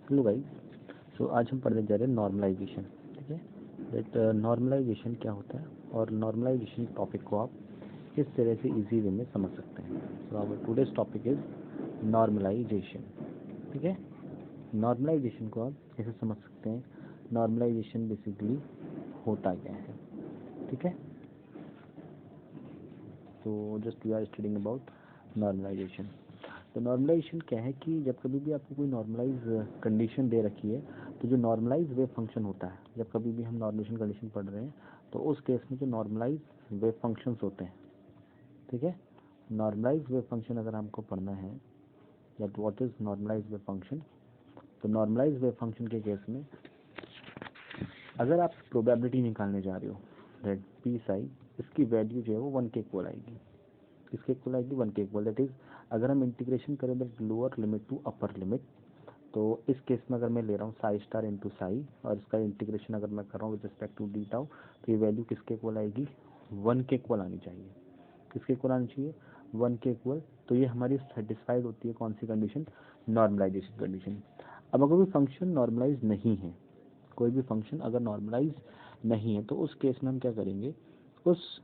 Hello guys, सो आज हम पढ़ने जा रहे हैं नॉर्मलाइजेशन। ठीक है, दैट नॉर्मलाइजेशन क्या होता है और नॉर्मलाइजेशन टॉपिक को आप किस तरह से इजी वे में समझ सकते हैं। So our today's topic is normalization. ठीक है, नॉर्मलाइजेशन को आप कैसे समझ सकते हैं, नॉर्मलाइजेशन बेसिकली होता क्या है। ठीक है, तो just we are studying about normalization. तो नॉर्मलाइजेशन क्या है कि जब कभी भी आपको कोई नॉर्मलाइज कंडीशन दे रखी है, तो जो नॉर्मलाइज वेव फंक्शन होता है, जब कभी भी हम नॉर्मलाइजेशन कंडीशन पढ़ रहे हैं तो उस केस में जो नॉर्मलाइज वेव फंक्शंस होते हैं, ठीक है, नॉर्मलाइज वेव फंक्शन अगर हमको पढ़ना है that what is normalize wave function. तो नॉर्मलाइज वेव फंक्शन के केस में अगर आप प्रोबेबिलिटी निकालने जा रहे हो दैट पी साई, इसकी वैल्यू जो है वो 1 के इक्वल आएगी। किसके इक्वल आएगी? 1 के इक्वल। दैट इज अगर हम इंटीग्रेशन करें that lower limit to upper limit, तो इस केस में अगर मैं ले रहा हूँ साई स्टार इंटू साई और इसका इंटीग्रेशन अगर मैं कर रहा हूँ with respect to d tau, तो ये वैल्यू किसके इक्वल आएगी? 1 के इक्वल आनी चाहिए। किसके इक्वल आनी चाहिए? 1 के इक्वल। तो ये हमारी सेटिस्फाइड होती है कौन सी कंडीशन? Normalisation condition. अब अगर कोई फंक्शन नॉर्मलाइज नहीं है, कोई भी फंक्शन अगर नॉर्मलाइज नहीं है, तो उस केस में हम क्या करेंगे? उस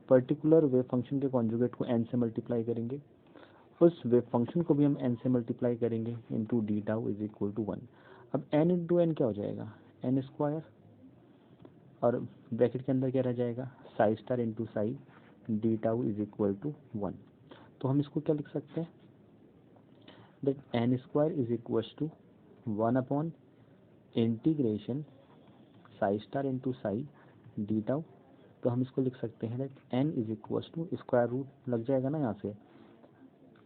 पर्टिकुलर वेव फंक्शन के कॉन्जुगेट को n से मल्टीप्लाई करेंगे, उस वेव फंक्शन को भी हम n से मल्टीप्लाई करेंगे into d tau is equal to 1। अब n इंटू एन क्या हो जाएगा? n स्क्वायर, और ब्रैकेट के अंदर क्या रह जाएगा? Psi star into psi d tau is equal to 1। तो हम इसको क्या लिख सकते हैं? That n square is equal to 1 upon integration psi star into psi d tau. तो हम इसको लिख सकते हैं that n is equal to square root लग जाएगा ना यहाँ से,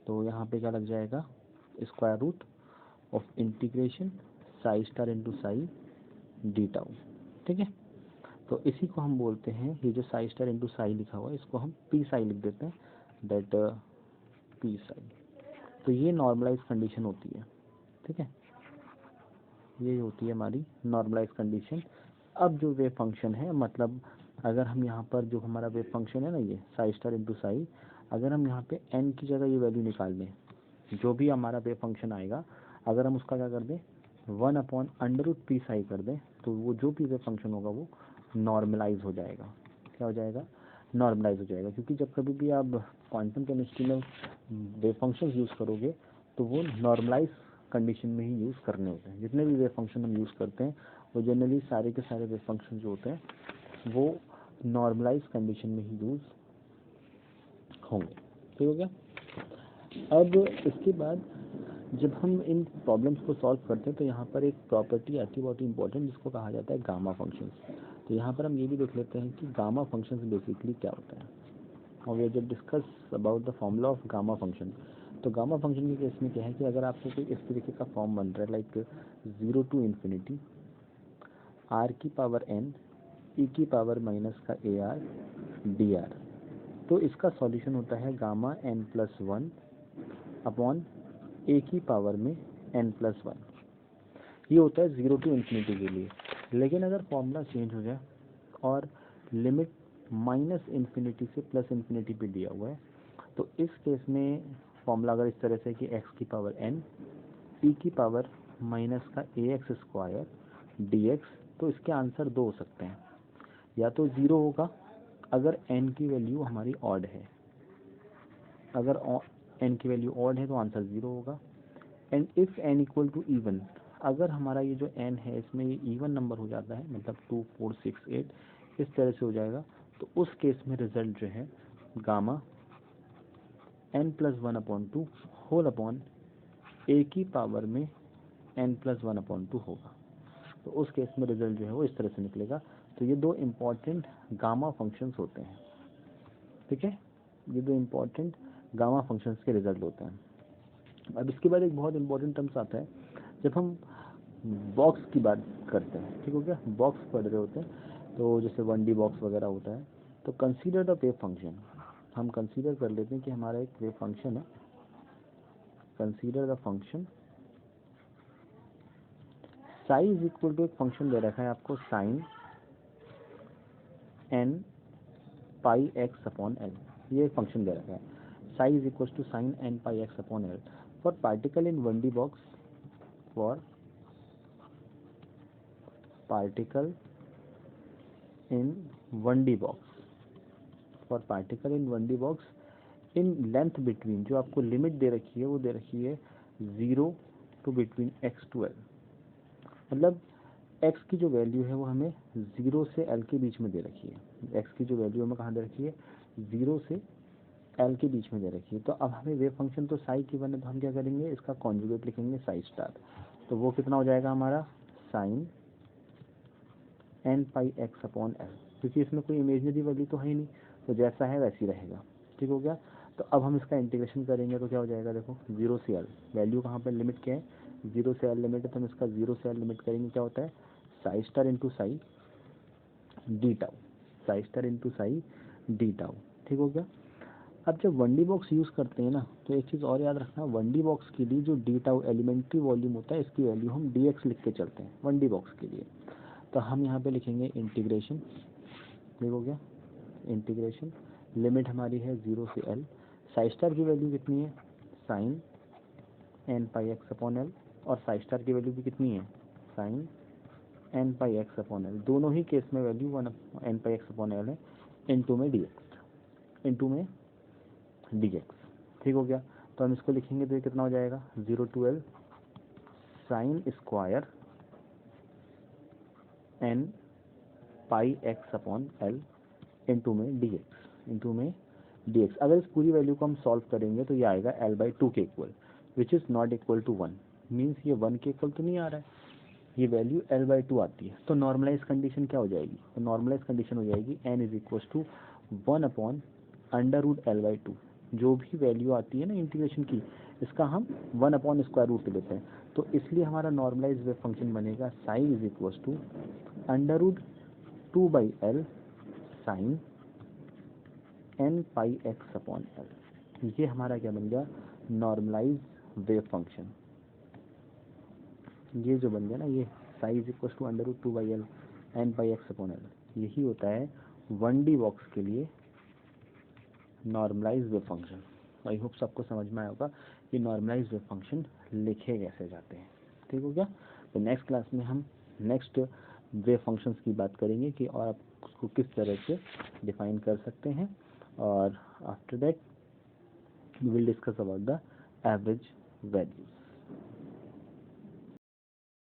तो यहाँ पे क्या लग जाएगा? Square root of integration psi star into psi d tau. ठीक है, तो इसी को हम बोलते हैं, ये जो साई स्टार इंटू साई लिखा हुआ है इसको हम पी साई लिख देते हैं, दैट पी साई। तो ये नॉर्मलाइज कंडीशन होती है। ठीक है, ये होती है हमारी नॉर्मलाइज कंडीशन। अब जो वेव फंक्शन है, मतलब अगर हम यहाँ पर जो हमारा वेव फंक्शन है ना, ये साई स्टार इंटू साई, अगर हम यहाँ पे n की जगह ये वैल्यू निकाल लें, जो भी हमारा वेव फंक्शन आएगा अगर हम उसका क्या कर दें? 1 upon under root p psi कर दें, तो वो जो भी वेव फंक्शन होगा वो नॉर्मलाइज हो जाएगा। क्या हो जाएगा? नॉर्मलाइज हो जाएगा। क्योंकि जब कभी भी आप क्वांटम केमिस्ट्री में वेव फंक्शन यूज़ करोगे तो वो नॉर्मलाइज कंडीशन में ही यूज़ करने होते हैं। जितने भी वेव फंक्शन हम यूज़ करते हैं वो जनरली सारे के सारे वेव फंक्शन जो होते हैं वो नॉर्मलाइज कंडीशन में ही यूज़ होंगे। ठीक हो गया? अब इसके बाद जब हम इन प्रॉब्लम्स को सॉल्व करते हैं तो यहाँ पर एक प्रॉपर्टी आती है बहुत ही इंपॉर्टेंट, जिसको कहा जाता है गामा फंक्शन। तो यहाँ पर हम ये भी देख लेते हैं कि गामा फंक्शन बेसिकली क्या होता है, और वी जब discuss about the formula of gamma function. तो गामा फंक्शन के केस में क्या है कि अगर आपको कोई इस तरीके का फॉर्म बन रहा है लाइक 0 टू इन्फिनिटी r की पावर n e की पावर माइनस का AR dr, तो इसका सॉल्यूशन होता है गामा n+1 अपॉन a की पावर में n+1। ये होता है 0 टू इन्फिनिटी के लिए। लेकिन अगर फॉर्मूला चेंज हो जाए और लिमिट माइनस इन्फिनिटी से प्लस इन्फिनिटी पे दिया हुआ है, तो इस केस में फॉर्मूला अगर इस तरह से कि x की पावर n e की पावर माइनस का ax स्क्वायर dx, तो इसके आंसर दो हो सकते हैं। या तो 0 होगा अगर n की वैल्यू हमारी ऑड है, अगर n की वैल्यू ऑड है तो आंसर 0 होगा। And if n equal to even, अगर हमारा ये जो n है इसमें ये इवन नंबर हो जाता है, मतलब 2 4 6 8 इस तरह से हो जाएगा, तो उस केस में रिजल्ट जो है gamma n+1 upon 2 whole upon a की पावर में n+1 अपॉन 2 होगा। तो उस केस में रिजल्ट जो है वो इस तरह से निकलेगा। तो ये दो इम्पॉर्टेंट गामा फंक्शंस होते हैं। ठीक है, ये दो इम्पॉर्टेंट गामा फंक्शंस के रिजल्ट होते हैं। अब इसके बाद एक बहुत इंपॉर्टेंट टर्म्स आता है जब हम बॉक्स की बात करते हैं। ठीक हो गया? बॉक्स पढ़ रहे होते हैं तो जैसे 1D बॉक्स वगैरह होता है, तो कंसीडर द वेव फंक्शन। हम कंसीडर कर लेते हैं कि हमारा एक वेव फंक्शन है, consider the function psi is equal to, एक फंक्शन दे रखा है आपको sine n pi x upon l, ये एक फंक्शन दे रखा है psi is equal to sine n pi x upon l for particle in 1D box, for particle in 1D box, for particle in 1D box in length between, जो आपको limit दे रखी है वो दे रखी है 0 to between x to l, मतलब x की जो वैल्यू है वो हमें 0 से l के बीच में दे रखी है। x की जो वैल्यू हमें कहाँ दे रखी है, 0 से l के बीच में दे रखी है। तो अब हमें वेव फंक्शन तो साई की बने, तो हम क्या करेंगे, इसका कॉन्जुगेट लिखेंगे साई स्टार। तो वो कितना हो जाएगा हमारा, sign n pi x upon l, क्योंकि इसमें कोई इमेजनरी वैल्यू तो है ही नहीं, तो जैसा है वैसे ही रहेगा। ठीक हो गया। तो अब हम इसका इंटीग्रेशन करेंगे तो क्या हो जाएगा, देखो 0 से l, वैल्यू कहाँ पर लिमिट क्या है, 0 से l लिमिट है, तो हम इसका 0 से l लिमिट करेंगे, क्या होता है Sai star into psi d tau, Sai star into psi d tau. ठीक हो गया। अब जब 1D बॉक्स यूज़ करते हैं ना, तो एक चीज़ और याद रखना, 1D बॉक्स के लिए जो डी टाउ एलिमेंट्री वॉल्यूम होता है, इसकी वैल्यू हम dx लिख के चलते हैं 1D बॉक्स के लिए। तो हम यहाँ पे लिखेंगे इंटीग्रेशन, ठीक हो गया, इंटीग्रेशन लिमिट हमारी है 0 से l, साई स्टार की वैल्यू कितनी है, sign n pi x upon l, और साई स्टार की वैल्यू भी कितनी है, sign n pi x upon l, दोनों ही केस में value 1 n pi x upon l है, इनटू में dx। ठीक हो गया। तो हम इसको लिखेंगे तो ये कितना हो जाएगा, 0 to l sine square n pi x upon l into में dx। अगर इस पूरी वैल्यू को हम सॉल्व करेंगे तो ये आएगा l/2 के equal, which is not equal to 1, means ये 1 के इक्वल तो नहीं आ रहा है, ये वैल्यू l/2 आती है। तो नॉर्मलाइज कंडीशन क्या हो जाएगी, तो नॉर्मलाइज कंडीशन हो जाएगी n is equal to 1 upon under root l/2, जो भी वैल्यू आती है ना इंटीग्रेशन की, इसका हम 1 अपॉन स्क्वायर रूट लेते हैं। तो इसलिए हमारा नॉर्मलाइज वेव फंक्शन बनेगा psi is equal to under root 2/l sine n pi x upon l। ये हमारा क्या बन गया, नॉर्मलाइज वेव फंक्शन। ये जो बन गया ना, ये psi is equal to under root 2/l n pi x upon l, यही होता है 1D बॉक्स के लिए normalize wave function. I hope सबको समझ में आया होगा कि नॉर्मलाइज वेव फंक्शन लिखे कैसे जाते हैं। ठीक हो गया। तो नेक्स्ट क्लास में हम नेक्स्ट वेव फंक्शंस की बात करेंगे कि और आप उसको किस तरह से डिफाइन कर सकते हैं, और after that we will discuss about the average values.